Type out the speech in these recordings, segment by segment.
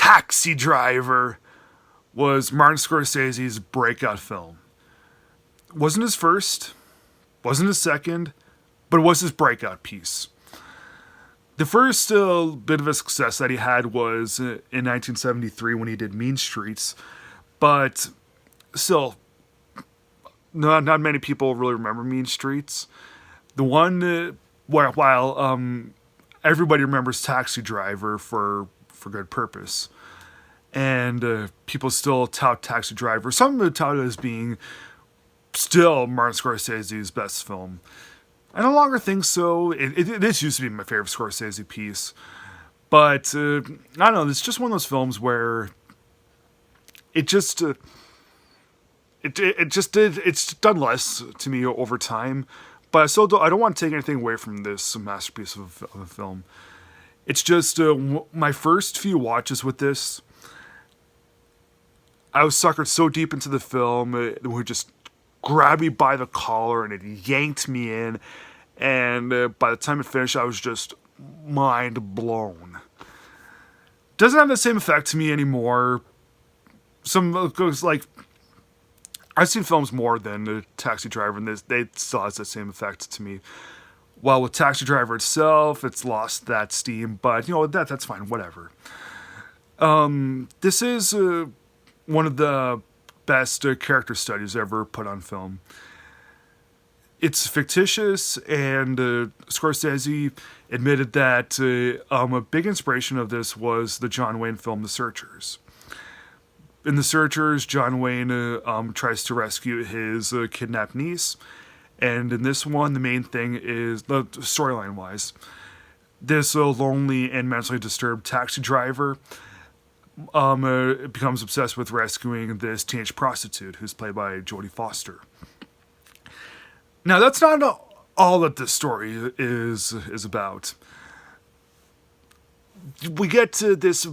Taxi Driver was Martin Scorsese's breakout film. Wasn't his first, wasn't his second, but it was his breakout piece. The first bit of a success that he had was in 1973 when he did Mean Streets, but still, not many people really remember Mean Streets. The one, while everybody remembers Taxi Driver for good purpose, and people still tout Taxi Driver. Some tout it as being still Martin Scorsese's best film. I no longer think so. This used to be my favorite Scorsese piece. But, I don't know, it's just one of those films where it's done less to me over time. But I don't want to take anything away from this masterpiece of a film. It's just my first few watches with this, I was suckered so deep into the film, it would just grabbed me by the collar and it yanked me in, and by the time it finished I was just mind blown. Doesn't have the same effect to me anymore. I've seen films more than Taxi Driver, and they still has that same effect to me. While with Taxi Driver itself, it's lost that steam, but that's fine, whatever. This is one of the best character studies ever put on film. It's fictitious, and Scorsese admitted that a big inspiration of this was the John Wayne film The Searchers. In The Searchers, John Wayne tries to rescue his kidnapped niece, and in this one, the main thing is, storyline-wise, this lonely and mentally disturbed taxi driver becomes obsessed with rescuing this teenage prostitute who's played by Jodie Foster. Now, that's not all that this story is about. We get to this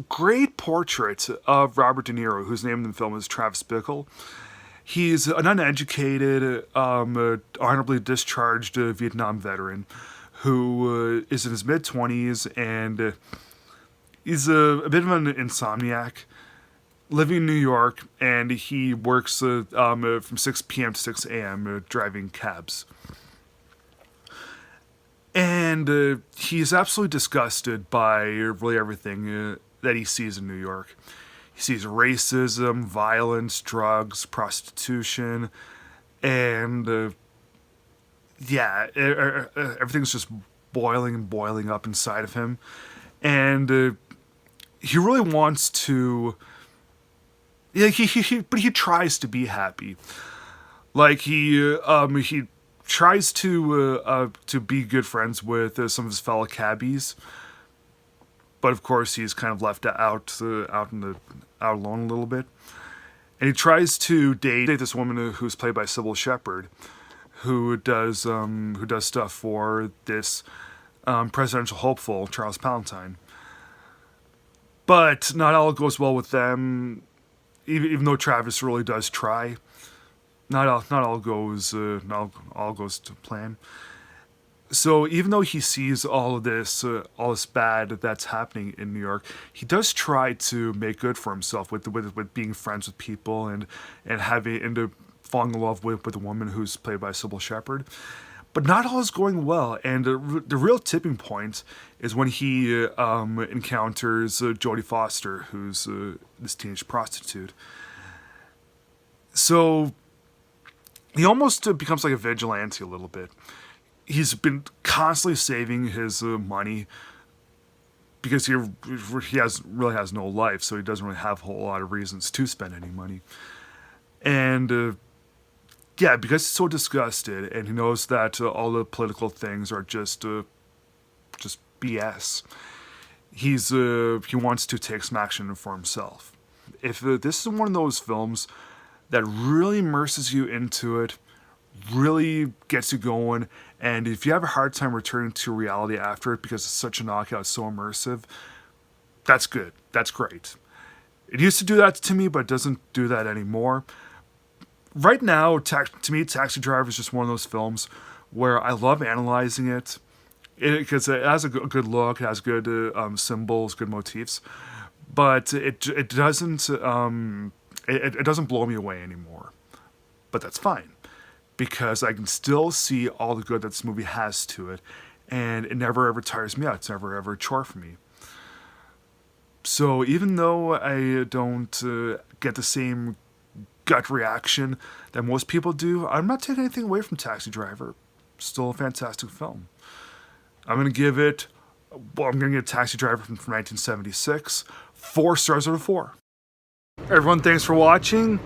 great portrait of Robert De Niro, whose name in the film is Travis Bickle. He's an uneducated, honorably discharged Vietnam veteran who is in his mid-20s, and he's a bit of an insomniac, living in New York, and he works from 6 p.m. to 6 a.m. Driving cabs. And he's absolutely disgusted by really everything that he sees in New York. He sees racism, violence, drugs, prostitution, and everything's just boiling and boiling up inside of him. And he really wants to, but he tries to be happy. Like he tries to be good friends with some of his fellow cabbies, but of course he's kind of left out alone a little bit. And he tries to date this woman who's played by Sybil Shepherd, who does stuff for this presidential hopeful Charles Palantine. But not all goes well with them, even though Travis really does try. Not all goes to plan. So even though he sees all this bad that's happening in New York, he does try to make good for himself with being friends with people and falling in love with a woman who's played by Sybil Shepherd. But not all is going well, and the real tipping point is when he encounters Jodie Foster, who's this teenage prostitute. So he almost becomes like a vigilante a little bit. He's been constantly saving his money because he really has no life, so he doesn't really have a whole lot of reasons to spend any money. And because he's so disgusted, and he knows that all the political things are just BS. He wants to take some action for himself. If this is one of those films that really immerses you into it, really gets you going, and if you have a hard time returning to reality after it because it's such a knockout, so immersive, that's good. That's great. It used to do that to me, but it doesn't do that anymore. Right now, to me, Taxi Driver is just one of those films where I love analyzing it because it has a good look, it has good symbols, good motifs. but it doesn't it doesn't blow me away anymore. But that's fine, because I can still see all the good that this movie has to it, and it never ever tires me out. It's never ever a chore for me. So even though I don't get the same gut reaction that most people do, I'm not taking anything away from Taxi Driver. Still a fantastic film. I'm going to give it, I'm going to give Taxi Driver from 1976 4 stars out of 4. Everyone, thanks for watching.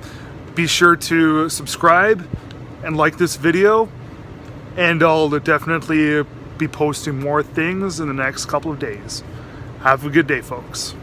Be sure to subscribe and like this video, and I'll definitely be posting more things in the next couple of days. Have a good day, folks.